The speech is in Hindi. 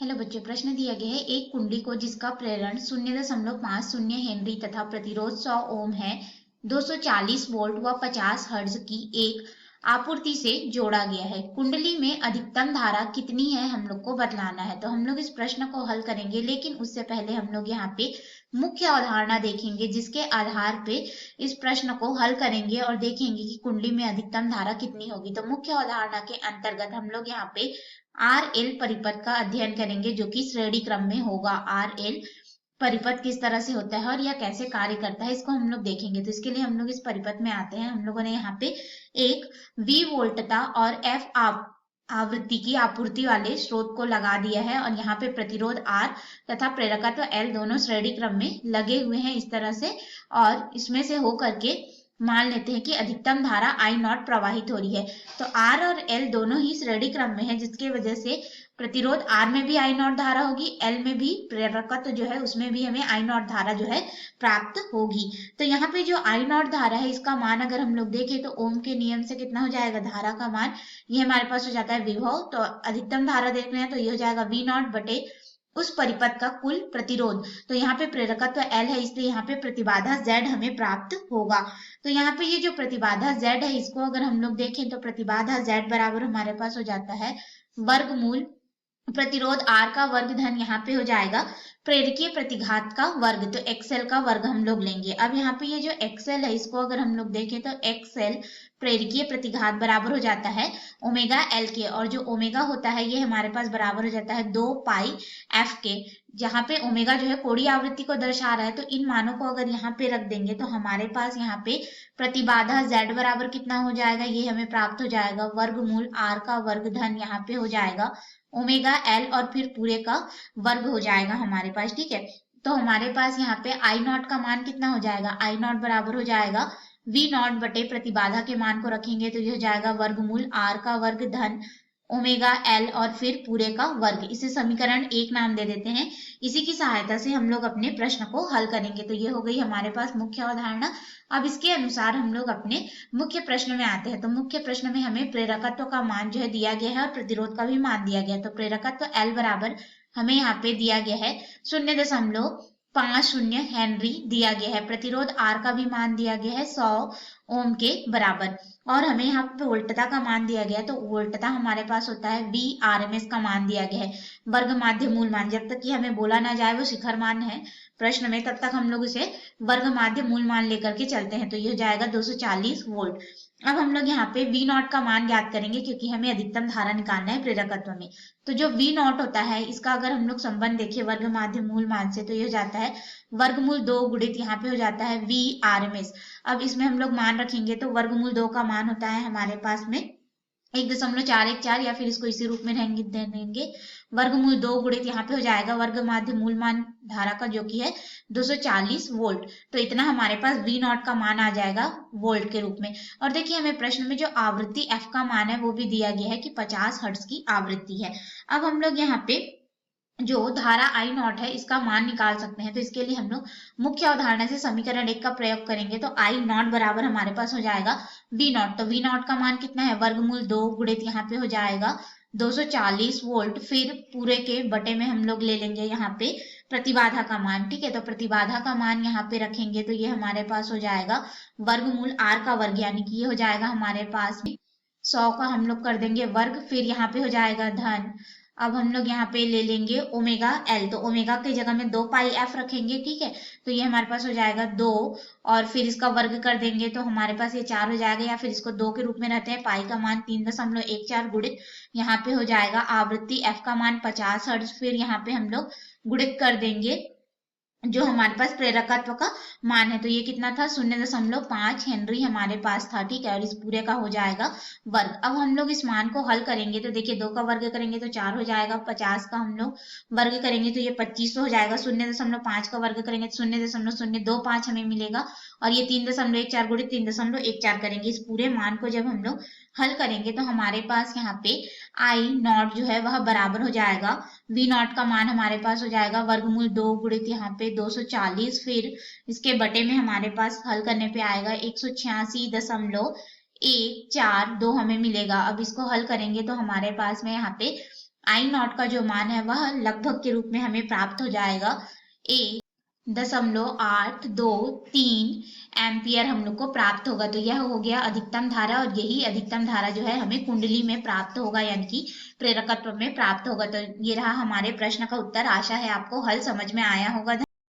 हेलो बच्चों, प्रश्न दिया गया है एक कुंडली को जिसका प्रेरण 0.50 हेनरी तथा प्रतिरोध 100 ओम है, 240 वोल्ट व 50 हर्ट्ज की एक आपूर्ति से जोड़ा गया है। कुंडली में अधिकतम धारा कितनी है हम लोग को बतलाना है। तो हम लोग इस प्रश्न को हल करेंगे, लेकिन उससे पहले हम लोग यहाँ पे मुख्य अवधारणा देखेंगे, जिसके आधार पे इस प्रश्न को हल करेंगे और देखेंगे कि कुंडली में अधिकतम धारा कितनी होगी। तो मुख्य अवधारणा के अंतर्गत हम लोग यहाँ पे आर एल परिपथ का अध्ययन करेंगे, जो कि श्रेणी क्रम में होगा। आर एल परिपथ किस तरह से होता है और यह कैसे कार्य करता है, इसको हम लोग देखेंगे। तो इसके लिए हम लोग इस परिपथ में आते हैं। हम लोगों ने यहाँ पे एक V वोल्टता और F आवृत्ति की आपूर्ति वाले स्रोत को लगा दिया है और यहाँ पे प्रतिरोध R तथा प्रेरकत्व L दोनों श्रेणी क्रम में लगे हुए हैं इस तरह से, और इसमें से हो करके मान लेते हैं कि अधिकतम धारा I नॉट प्रवाहित हो रही है। तो R और L दोनों ही श्रेणी क्रम में है, जिसकी वजह से प्रतिरोध R में भी I नॉट धारा होगी, L में भी प्रेरकत्व जो है उसमें भी हमें I नॉट धारा जो है प्राप्त होगी। तो यहाँ पे जो I नॉट धारा है, इसका मान अगर हम लोग देखें तो ओम के नियम से कितना हो जाएगा, धारा का मान ये हमारे पास हो जाता है विभव। तो अधिकतम धारा देख रहे हैं तो ये हो जाएगा V नॉट बटे उस परिपथ का कुल प्रतिरोध। तो यहाँ पे प्रेरकत्व L है, इसलिए यहाँ पे प्रतिबाधा Z हमें प्राप्त होगा। तो यहाँ पे ये जो प्रतिबाधा Z है, इसको अगर हम लोग देखें तो प्रतिबाधा Z बराबर हमारे पास हो जाता है वर्गमूल प्रतिरोध R का वर्ग धन यहाँ पे हो जाएगा प्रेरकीय प्रतिघात का वर्ग, तो XL का वर्ग हम लोग लेंगे। अब यहाँ पे ये जो XL है, इसको अगर हम लोग देखें तो XL प्रेरकीय प्रतिघात बराबर हो जाता है ओमेगा L के, और जो ओमेगा होता है ये हमारे पास बराबर हो जाता है 2 पाई F के। जहाँ पे ओमेगा जो है कोणीय आवृत्ति को दर्शा रहा है, तो इन मानों को अगर यहाँ पे रख देंगे तो हमारे पास यहाँ पे प्रतिबाधा Z बराबर कितना हो जाएगा, ये हमें प्राप्त हो जाएगा वर्गमूल R का वर्ग धन यहाँ पे हो जाएगा ओमेगा L और फिर पूरे का वर्ग हो जाएगा हमारे पास। ठीक है, तो हमारे पास यहाँ पे I नॉट का मान कितना हो जाएगा, I नॉट बराबर हो जाएगा V नॉट बटे प्रतिबाधा के मान को रखेंगे तो ये हो जाएगा वर्गमूल R का वर्ग धन ओमेगा L और फिर पूरे का वर्ग। इसे समीकरण 1 नाम दे देते हैं। इसी की सहायता से हम लोग अपने प्रश्न को हल करेंगे। तो ये हो गई हमारे पास मुख्य अवधारणा। अब इसके अनुसार हम लोग अपने मुख्य प्रश्न में आते हैं। तो मुख्य प्रश्न में हमें प्रेरकत्व का मान जो है दिया गया है और प्रतिरोध का भी मान दिया गया है। तो प्रेरकत्व L बराबर हमें यहाँ पे दिया गया है 0.50 हेनरी दिया गया है। प्रतिरोध R का भी मान दिया गया है 100 ओम के बराबर, और हमें यहाँ पे वोल्टता का मान दिया गया है। तो वोल्टता हमारे पास होता है V RMS का मान दिया गया है वर्ग माध्य मूल मान। जब तक कि हमें बोला ना जाए वो शिखर मान है प्रश्न में, तब तक हम लोग इसे वर्ग माध्य मूल मान लेकर के चलते हैं। तो ये हो जाएगा 240 वोल्ट। अब हम लोग यहाँ पे V नॉट का मान ज्ञात करेंगे, क्योंकि हमें अधिकतम धारा निकालना है प्रेरकत्व में। तो जो V नॉट होता है, इसका अगर हम लोग संबंध देखें वर्ग माध्य मूल मान से, तो ये हो जाता है वर्गमूल 2 गुणित यहाँ पे हो जाता है V RMS। अब इसमें हम लोग मान रखेंगे तो वर्गमूल 2 का मान होता है हमारे पास में 1.414, या फिर इसको इसी रूप में रहेंगे दे देंगे वर्गमूल 2 गुणित यहाँ पे हो जाएगा वर्ग माध्य मूल मान धारा का, जो कि है 240 वोल्ट। तो इतना हमारे पास V नॉट का मान आ जाएगा वोल्ट के रूप में। और देखिए हमें प्रश्न में जो आवृत्ति F का मान है वो भी दिया गया है कि 50 हर्ट्ज की आवृत्ति है। अब हम लोग यहाँ पे जो धारा I नॉट है इसका मान निकाल सकते हैं। तो इसके लिए हम लोग मुख्य अवधारणा से समीकरण 1 का प्रयोग करेंगे। तो I नॉट बराबर हमारे पास हो जाएगा V नॉट। तो V नॉट का मान कितना है, वर्गमूल 2 गुणित यहाँ पे हो जाएगा 240 वोल्ट, फिर पूरे के बटे में हम लोग ले लेंगे यहाँ पे प्रतिबाधा का मान। ठीक है, तो प्रतिबाधा का मान यहाँ पे रखेंगे तो ये हमारे पास हो जाएगा वर्गमूल R का वर्ग, यानी कि ये हो जाएगा हमारे पास 100 का हम लोग कर देंगे वर्ग, फिर यहाँ पे हो जाएगा धन। अब हम लोग यहाँ पे ले लेंगे ओमेगा L, तो ओमेगा की जगह में 2 पाई F रखेंगे। ठीक है, तो ये हमारे पास हो जाएगा 2, और फिर इसका वर्ग कर देंगे तो हमारे पास ये 4 हो जाएगा, या फिर इसको 2 के रूप में रहते हैं। पाई का मान 3.14 गुणित यहाँ पे हो जाएगा आवृत्ति F का मान 50 हर्ट्ज, फिर यहाँ पे हम लोग गुणित कर देंगे जो हमारे पास प्रेरकत्व का मान है। तो ये कितना था, 0.5 हेनरी हमारे पास था। ठीक है, और इस पूरे का हो जाएगा वर्ग। अब हम लोग इस मान को हल करेंगे तो देखिए 2 का वर्ग करेंगे तो 4 हो जाएगा, 50 का हम लोग वर्ग करेंगे तो ये 2500 हो जाएगा, 0.5 का वर्ग करेंगे तो 0.025 हमें मिलेगा, और ये 3.14 गुणित 3.14 करेंगे। इस पूरे मान को जब हम लोग हल करेंगे तो हमारे पास यहाँ पे I नॉट जो है वह बराबर हो जाएगा V नॉट का मान हमारे पास हो जाएगा वर्गमूल 2 गुणित यहाँ पे 240, फिर इसके बटे में हमारे पास हल करने पे आएगा 186.142 हमें मिलेगा। अब इसको हल करेंगे तो हमारे पास में यहाँ पे आई नॉट का जो मान है वह लगभग के रूप में हमें प्राप्त हो जाएगा 1.823 एम्पियर हम लोग को प्राप्त होगा। तो यह हो गया अधिकतम धारा और यही अधिकतम धारा जो है हमें कुंडली में प्राप्त होगा यानी कि प्रेरकत्व में प्राप्त होगा। तो ये रहा हमारे प्रश्न का उत्तर। आशा है आपको हल समझ में आया होगा।